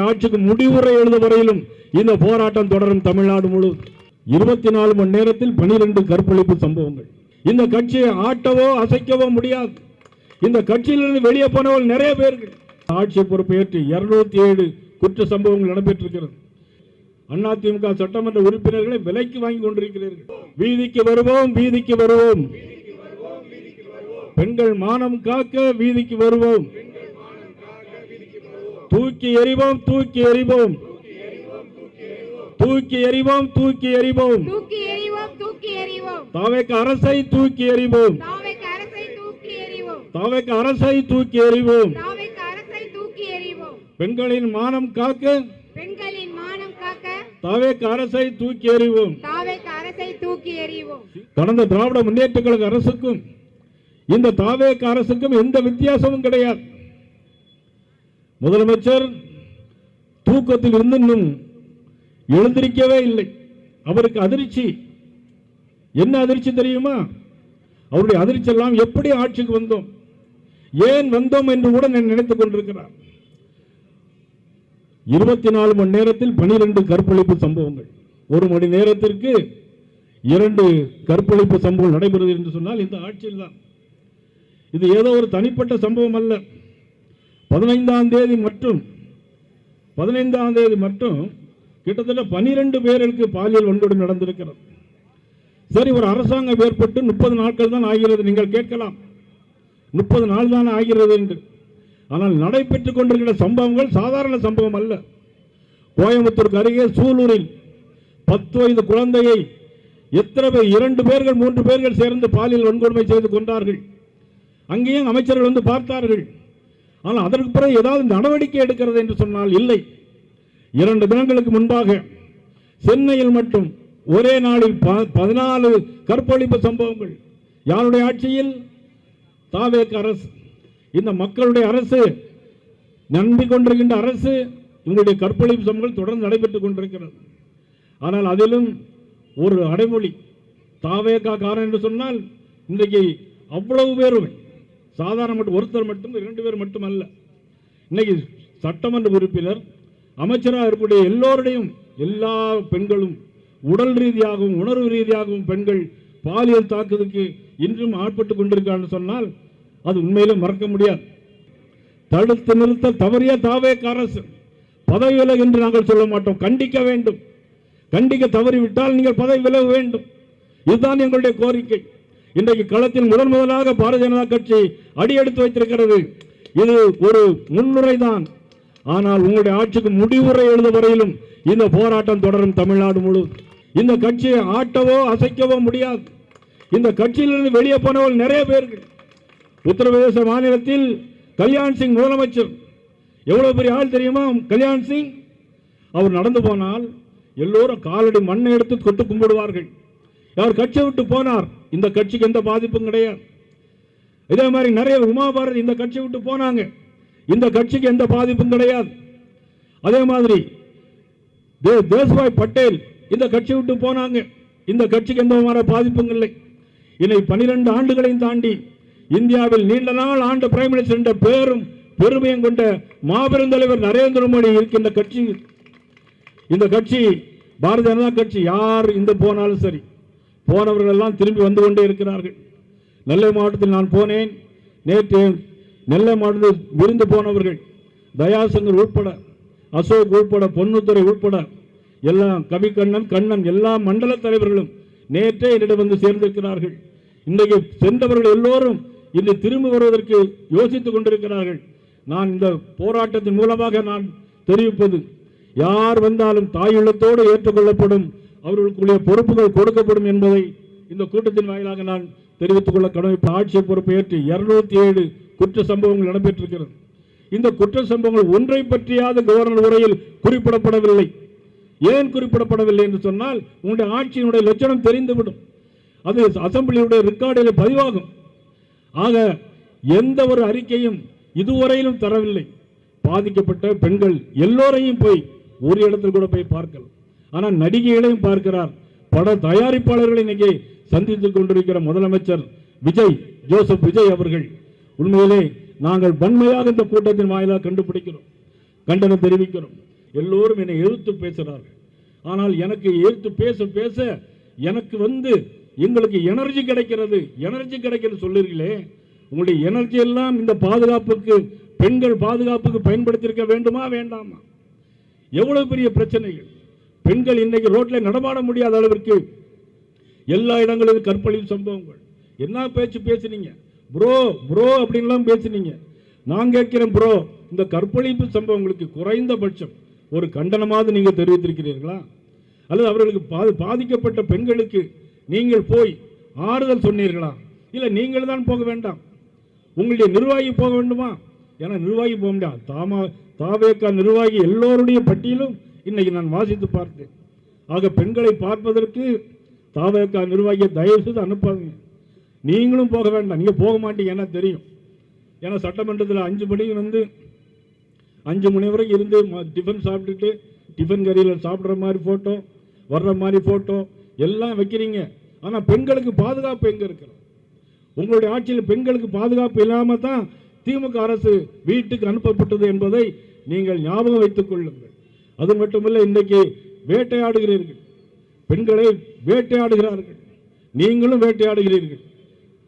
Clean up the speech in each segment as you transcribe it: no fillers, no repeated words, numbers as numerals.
ஆட்சிக்கு முடிவுரை எழுத வரையிலும் இந்த போராட்டம் தொடரும். தமிழ்நாடு முழுவதும் 24 மணி நேரத்தில் 12 கற்பழிப்பு சம்பவங்கள். இந்த கட்சியை ஆட்டவோ அசைக்கவோ முடியாது. இந்த கட்சியிலிருந்து வெளியே போனவர்கள் நிறைய பேர்கள். ஆட்சி பொறுப்பேற்று 207 குற்ற சம்பவங்கள் நடைபெற்றிருக்கிறது. அதிமுக சட்டமன்ற உறுப்பினர்களை விலைக்கு வாங்கி கொண்டிருக்கிறீர்கள். வீதிக்கு வருவோம், வீதிக்கு வருவோம். பெண்கள் மானம் காக்க வீதிக்கு வருவோம். தூக்கி எறிவோம், தூக்கி எறிவோம், தூக்கி எறிவோம், தூக்கி எறிவோம், தூக்கி எறிவோம், தூக்கி எறிவோம். தாவேக அரசை தூக்கி எறிவோம், தாவேக அரசை தூக்கி எறிவோம், தாவேக அரசை தூக்கி எறிவோம், தாவேக அரசை தூக்கி எறிவோம். பெண்களின் மானம் காக்க, பெண்களின் மானம் காக்க தாவேக அரசை தூக்கி எறிவோம், தாவேக அரசை தூக்கி எறிவோம். கடந்த திராவிட முன்னேற்ற கழக அரசுக்கும் இந்த தாவேக அரசுக்கும் எந்த வித்தியாசமும் கிடையாது. முதலமைச்சர் தூக்கத்தில் இருந்து இன்னும் எழுந்திருக்கவே இல்லை. அவருக்கு அதிர்ச்சி. என்ன அதிர்ச்சி தெரியுமா? அவருடைய அதிர்ச்சி எல்லாம் எப்படி ஆட்சிக்கு வந்தோம், ஏன் வந்தோம் என்று கூட நினைத்துக் கொண்டிருக்கிறார். 24 மணி நேரத்தில் 12 கற்பழிப்பு சம்பவங்கள். ஒரு மணி நேரத்திற்கு 2 கற்பழிப்பு சம்பவம் நடைபெறுகிறது என்று சொன்னால் இந்த ஆட்சியில் தான். இது ஏதோ ஒரு தனிப்பட்ட சம்பவம் அல்ல. 15ஆம் தேதி மட்டும் கிட்டத்தட்ட 12 பேருக்கு பாலியல் வன்கொடுமை நடந்திருக்கிறது. சரி, ஒரு அரசாங்கம் ஏற்பட்டு 30 நாட்கள் தான் ஆகிறது. நீங்கள் கேட்கலாம், 30 நாள் தான் ஆகிறது என்று. ஆனால் நடைபெற்றுக் கொண்டிருக்கிற சம்பவங்கள் சாதாரண சம்பவம் அல்ல. கோயம்புத்தூருக்கு அருகே சூலூரில் 10 வயது குழந்தையை எத்தனை பேர், 2 பேர்கள் 3 பேர்கள் சேர்ந்து பாலியல் வன்கொடுமை செய்து கொண்டார்கள். அங்கேயும் அமைச்சர்கள் வந்து பார்த்தார்கள். ஆனால் அதற்கு பிறகு ஏதாவது நடவடிக்கை எடுக்கிறது என்று சொன்னால் இல்லை. 2 தினங்களுக்கு முன்பாக சென்னையில் மட்டும் ஒரே நாளில் 14 கற்பழிப்பு சம்பவங்கள். யாருடைய ஆட்சியில்? தாவேக அரசு. இந்த மக்களுடைய அரசு, நம்பிக்கொண்டிருக்கின்ற அரசு, உங்களுடைய கற்பழிப்பு சம்பவங்கள் தொடர்ந்து நடைபெற்றுக் கொண்டிருக்கிறது. ஆனால் அதிலும் ஒரு அடைமொழி, தாவேக காரன் என்று சொன்னால் இன்றைக்கு அவ்வளவு பேரும் சாதாரண மட்டும் ஒருத்தர் மட்டும் 2 பேர் மட்டும் அல்ல. இன்னைக்கு சட்டமன்ற உறுப்பினர், அமைச்சராக இருக்கக்கூடிய எல்லோருடையும் எல்லா பெண்களும் உடல் ரீதியாகவும் உணர்வு ரீதியாகவும் பெண்கள் பாலியல் தாக்குதலுக்கு இன்றும் ஆட்பட்டுக் கொண்டிருக்கான்னு சொன்னால் அது உண்மையிலே மறக்க முடியாது. தடுத்து நிறுத்த தவறிய தாவேக அரசு பதவி விலகு என்று நாங்கள் சொல்ல மாட்டோம். கண்டிக்க வேண்டும். கண்டிக்க தவறிவிட்டால் நீங்கள் பதவி விலக வேண்டும். இதுதான் எங்களுடைய கோரிக்கை. இன்றைக்கு களத்தில் முதலாக பாரதிய ஜனதா கட்சி அடியெடுத்து வைத்திருக்கிறது. இது ஒரு முன்னுரை தான். ஆனால் உங்களுடைய ஆட்சிக்கு முடிவுரை எழுத வரையிலும் இந்த போராட்டம் தொடரும். தமிழ்நாடு முழுவதும் இந்த கட்சியை ஆட்டவோ அசைக்கவோ முடியாது. இந்த கட்சியிலிருந்து வெளியே போனவர்கள் நிறைய பேர்கள். உத்தரப்பிரதேச மாநிலத்தில் கல்யாண் சிங் முதலமைச்சர், எவ்வளவு பெரிய ஆள் தெரியுமா கல்யாண் சிங்? அவர் நடந்து போனால் எல்லோரும் காலடி மண்ணை எடுத்து கொட்டு கும்பிடுவார்கள். அவர் கட்சியை விட்டு போனார், இந்த கட்சிக்கு எந்த பாதிப்பும் கிடையாது. இதே மாதிரி நிறைய உமா பாரதி இந்த கட்சியை விட்டு போனாங்க, இந்த கட்சிக்கு எந்த பாதிப்பும் கிடையாது. அதே மாதிரி தேஷ்பாய் பட்டேல் இந்த கட்சியை விட்டு போனாங்க, இந்த கட்சிக்கு எந்த மாதிரி பாதிப்பும் இல்லை. இனி 12 ஆண்டுகளையும் தாண்டி இந்தியாவில் நீண்ட நாள் ஆண்டு பிரைம் மினிஸ்டர் என்ற பேரும் பெருமையும் கொண்ட மாபெரும் தலைவர் நரேந்திர மோடி இருக்கின்ற கட்சி இந்த கட்சி பாரதிய ஜனதா கட்சி. யார் இந்த போனாலும் சரி, போனவர்கள் எல்லாம் திரும்பி வந்து கொண்டே இருக்கிறார்கள். நெல்லை மாவட்டத்தில் நான் போனேன். நேற்று நெல்லை மாவட்டத்தில் விருந்து போனவர்கள் தயாசங்கர் உட்பட, அசோக் உட்பட, பொன்னுத்துறை உட்பட எல்லாம், கண்ணன் எல்லா மண்டல தலைவர்களும் நேற்றே என்னிடம் வந்து சேர்ந்திருக்கிறார்கள். இன்றைக்கு சென்றவர்கள் எல்லோரும் இன்று திரும்பி வருவதற்கு யோசித்துக் கொண்டிருக்கிறார்கள். நான் இந்த போராட்டத்தின் மூலமாக நான் தெரிவிப்பது, யார் வந்தாலும் தாயுள்ளத்தோடு ஏற்றுக்கொள்ளப்படும், அவர்களுக்குரிய பொறுப்புகள் கொடுக்கப்படும் என்பதை இந்த கூட்டத்தின் வாயிலாக நான் தெரிவித்துக் கொள்ள கடமை. ஆட்சியை பொறுப்பேற்று 207 குற்ற சம்பவங்கள் நடைபெற்றிருக்கிறது. இந்த குற்ற சம்பவங்கள் ஒன்றை பற்றியாத கவர்னர் உரையில் குறிப்பிடப்படவில்லை. ஏன் குறிப்பிடப்படவில்லை என்று சொன்னால் உங்களுடைய ஆட்சியினுடைய லட்சணம் தெரிந்துவிடும். அது அசம்பிளியுடைய ரெக்கார்டில் பதிவாகும். ஆக எந்த ஒரு அறிக்கையும் இதுவரையிலும் தரவில்லை. பாதிக்கப்பட்ட பெண்கள் எல்லோரையும் போய் ஒரு இடத்தில் கூட போய் பார்க்கலாம். ஆனால் நடிகைகளையும் பார்க்கிறார். பட தயாரிப்பாளர்களை இன்னைக்கு சந்தித்துக் கொண்டிருக்கிற முதலமைச்சர் ஜோசப் விஜய் அவர்கள் உண்மையிலே நாங்கள் வன்மையாக இந்த கூட்டத்தின் வாயிலாக கண்டுபிடிக்கிறோம். கண்டனம் தெரிவிக்கிறோம். எல்லோரும் என்னை எதிர்த்து பேசுகிறார்கள். ஆனால் எனக்கு எதிர்த்து பேச பேச எனக்கு எங்களுக்கு எனர்ஜி கிடைக்கிறது சொல்லுறீங்களே, உங்களுடைய எனர்ஜி எல்லாம் இந்த பாதுகாப்புக்கு, பெண்கள் பாதுகாப்புக்கு பயன்படுத்தியிருக்க வேண்டுமா வேண்டாமா? எவ்வளவு பெரிய பிரச்சனைகள்! பெண்கள் இன்னைக்கு ரோட்ல நடமாட முடியாத அளவிற்கு எல்லா இடங்களிலும் கற்பழிப்பு சம்பவங்கள். என்ன பேச்சு பேசுனீங்க ப்ரோ ப்ரோ அப்படின்லாம் பேசுனீங்க. நான் கேட்கிறேன் ப்ரோ, இந்த கற்பழிப்பு சம்பவங்களுக்கு குறைந்தபட்சம் ஒரு கண்டனமாவது நீங்க தெரிவித்திருக்கிறீர்களா? அல்லது அவர்களுக்கு பாதிக்கப்பட்ட பெண்களுக்கு நீங்கள் போய் ஆறுதல் சொன்னீர்களா? இல்லை நீங்கள் தான் போக வேண்டாம், உங்களுடைய நிர்வாகி போக வேண்டுமா? ஏன்னா நிர்வாகி போக முடியாது. தாவேகா நிர்வாகி எல்லோருடைய பட்டியலும் இன்னைக்கு நான் வாசித்து பார்த்தேன். ஆக பெண்களை பார்ப்பதற்கு தாவேகா நிர்வாகியை தயவு செய்து அனுப்பாதீங்க. நீங்களும் போக வேண்டாம், நீங்க போக மாட்டீங்க, என்ன தெரியும். ஏன்னா சட்டமன்றத்தில் 5 மணிக்கு 5 மணி வரைக்கும் இருந்து டிஃபன் சாப்பிட்டுட்டு டிஃபன் கறியில் சாப்பிட்ற மாதிரி போட்டோ, வர்ற மாதிரி போட்டோ எல்லாம் வைக்கிறீங்க. ஆனால் பெண்களுக்கு பாதுகாப்பு எங்கே இருக்கிறது? உங்களுடைய ஆட்சியில் பெண்களுக்கு பாதுகாப்பு இல்லாமல் தான் திமுக அரசு வீட்டுக்கு அனுப்பப்பட்டது என்பதை நீங்கள் ஞாபகம் வைத்துக் கொள்ளுங்கள். அது மட்டுமல்ல, இன்றைக்கு வேட்டையாடுகிறீர்கள், பெண்களை வேட்டையாடுகிறார்கள், நீங்களும் வேட்டையாடுகிறீர்கள்.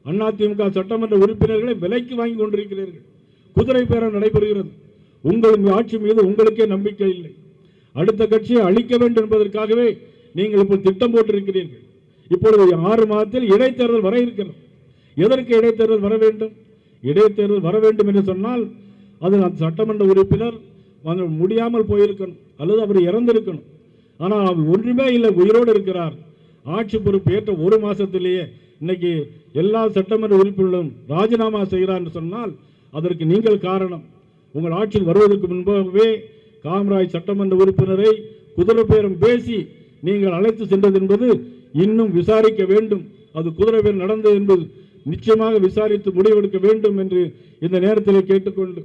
அதிமுக சட்டமன்ற உறுப்பினர்களை விலைக்கு வாங்கி கொண்டிருக்கிறீர்கள். குதிரை பேரம் நடைபெறுகிறது. உங்கள் ஆட்சி மீது உங்களுக்கே நம்பிக்கை இல்லை. அடுத்த கட்சியை அழிக்க வேண்டும் என்பதற்காகவே நீங்கள் இப்போ திட்டம் போட்டிருக்கிறீர்கள். இப்பொழுது 6 மாதத்தில் இடைத்தேர்தல் வர இருக்கிறது. எதற்கு இடைத்தேர்தல் வர வேண்டும்? இடைத்தேர்தல் வர வேண்டும் என்று சொன்னால் அது அந்த சட்டமன்ற உறுப்பினர் முடியாமல் போயிருக்கணும், அல்லது அவர் இறந்திருக்கணும். ஆனால் அவர் ஒன்றுமே இல்லை, உயிரோடு இருக்கிறார். ஆட்சி பொறுப்பு ஏற்ற 1 மாசத்திலேயே இன்னைக்கு எல்லா சட்டமன்ற உறுப்பினர்களும் ராஜினாமா செய்கிறார் என்று சொன்னால் அதற்கு நீங்கள் காரணம். உங்கள் ஆட்சியில் வருவதற்கு முன்பாகவே காமராஜ் சட்டமன்ற உறுப்பினரை குதிரை பேரம் பேசி நீங்கள் அழைத்து சென்றது என்பது இன்னும் விசாரிக்க வேண்டும். அது குதிரை பேரம் நடந்தது என்பது நிச்சயமாக விசாரித்து முடிவெடுக்க வேண்டும் என்று இந்த நேரத்தில் கேட்டுக்கொண்டு,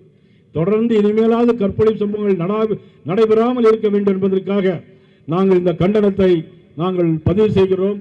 தொடர்ந்து இனிமேலாவது கற்பழிப்பு சம்பவங்கள் நடைபெறாமல் இருக்க வேண்டும் என்பதற்காக நாங்கள் இந்த கண்டனத்தை நாங்கள் பதிவு செய்கிறோம்.